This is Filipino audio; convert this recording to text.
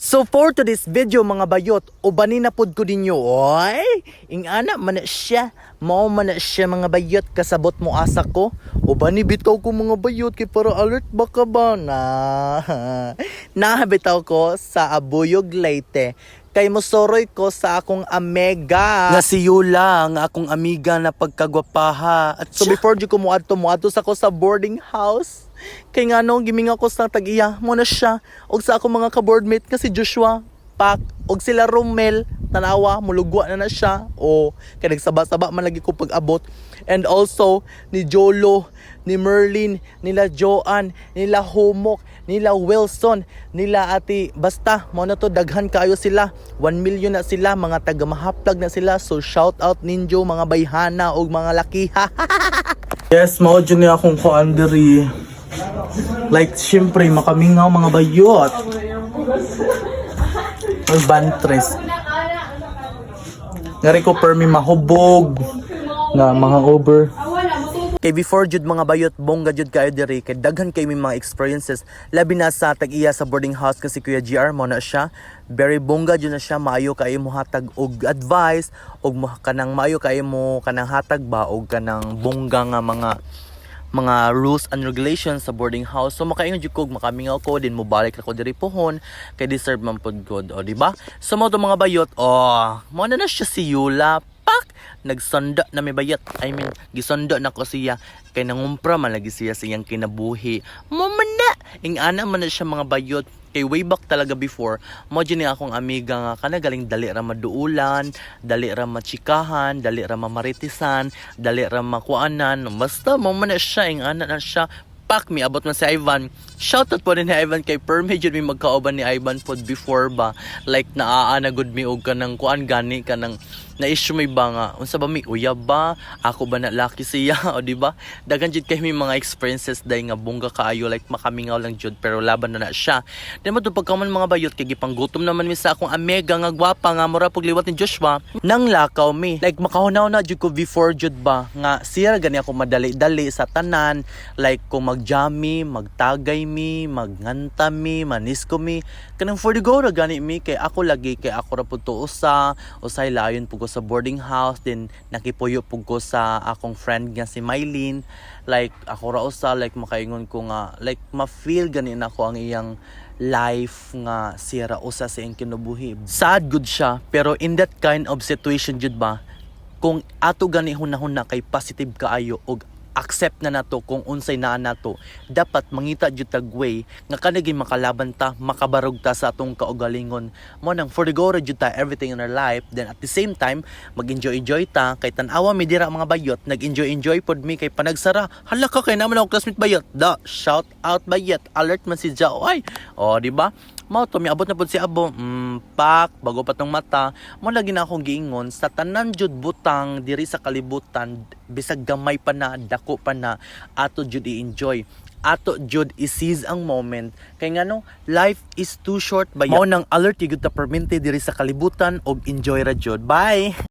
So for today's video mga bayot, ubanin na pod ko ninyo. Oy, ingana man na siya. Mao man na siya mga bayot, kasabot mo asa ko. Ubani bitaw ko mga bayot kay para alert baka ba na. Nahabitaw ko sa Abuyog Leyte. Kay mosoroy ko sa akong amiga. Nga si Yula, nga akong amiga na pagkagwapaha. At so before di ko muadto sa ko sa boarding house. Kay nga nung giming ako sa tag-iya mo na siya. Og sa akong mga ka-boardmate nga si Joshua, Pak, og sila Romel, tanawa, mulugwa na siya. O, kay nagsaba-saba man lagi ko pag-abot. And also, ni Jolo, ni Merlin, nila Joanne, nila Humok, nila Wilson, nila Ate, basta, mo na to, daghan kayo sila. 1 million na sila, mga taga-mahaplag na sila. So, shout out ninyo, mga bayhana, o mga laki. Yes, mao dyan niya akong kuandiri. Like, syempre, makamingaw mga bayot. Bantres. Ngari ko permi mahubog na mga over. Kay before jud mga bayot, bongga jud kayo diri kay daghan kay may mga experiences labi na sa tag-iya sa boarding house kasi Kuya GR mo na siya. Very bongga jud na siya, maayo kayo mo hatag og advice og kanang maayo kayo mo kanang hatag ba og kanang bongga nga mga rules and regulations sa boarding house. So makaingon jud ko, makamingaw ko din mo balik ako diri pohon kay deserve man pod good, o di ba? So mo to mga bayot, mo na siya si Yula. Pak, nagsanda na may bayat. I mean, gisanda na ko siya kay nangumpra man lagi siya sa iyang kinabuhi. Mo man na ingana man na siya mga bayot. Kay way back talaga before, mo dyan akong amiga nga kanagaling dali ra maduulan, dali ra machikahan, dali ra mamaritisan, dali ra makuanan. Basta mo man na siya, ingana na siya. Pak, mi abot man si Ivan. Shoutout po din ni Ivan kay per medyo may magkaoban ni Ivan pod before ba. Like naaana good mi og kanang kuan gani kanang na issue may ba nga unsa ba mi uyab ba ako ba na lucky siya o di ba daghan jud kay may mga experiences day nga bongga kaayo like makamingaw lang jud pero laban na siya. Then mo to pagkaman mga bayot kay gipanggutom naman mi sa akong amiga nga gwapa nga mura pug liwat ni Joshua nang lakaw mi like makahunaw na jud ko before jud ba nga siya gani ako madali-dali sa tanan like kung magjami magtagay mi magnganta mi manisko mi kanang for the go ra gani mi kay ako lagi kay ako ra pud to usay layon pug sa boarding house din nakipuyo pug ko sa akong friend nga si Mylene like ako ra usa like makaingon ko nga like ma-feel gani na ko ang iyang life nga sira usa sa iyang kinabuhi. Sad good siya pero in that kind of situation jud ba kung ato gani hunahuna kay positive kaayo og accept na nato kung unsay naa nato dapat mangita jud tag way nga kanigi makalaban ta makabarog ta sa atong kaugalingon mo nang for the go jud ta everything in our life then at the same time mag-enjoy ta kay tan-awa mi dira mga bayot nag-enjoy pod mi kay panagsara hala ka kay naman ako classmate bayot da shout out bayot alert man si Jao ay di ba mao to miabot na pod si Abo pak bago pa tong mata mo lagi na akong giingon sa tanan jud butang diri sa kalibutan bisag gamay pa na dako pa na ato jud i-enjoy ato jud i-seize ang moment kay ngano life is too short ba mao nang alert jud ta permente diri sa kalibutan og enjoy ra jud bye.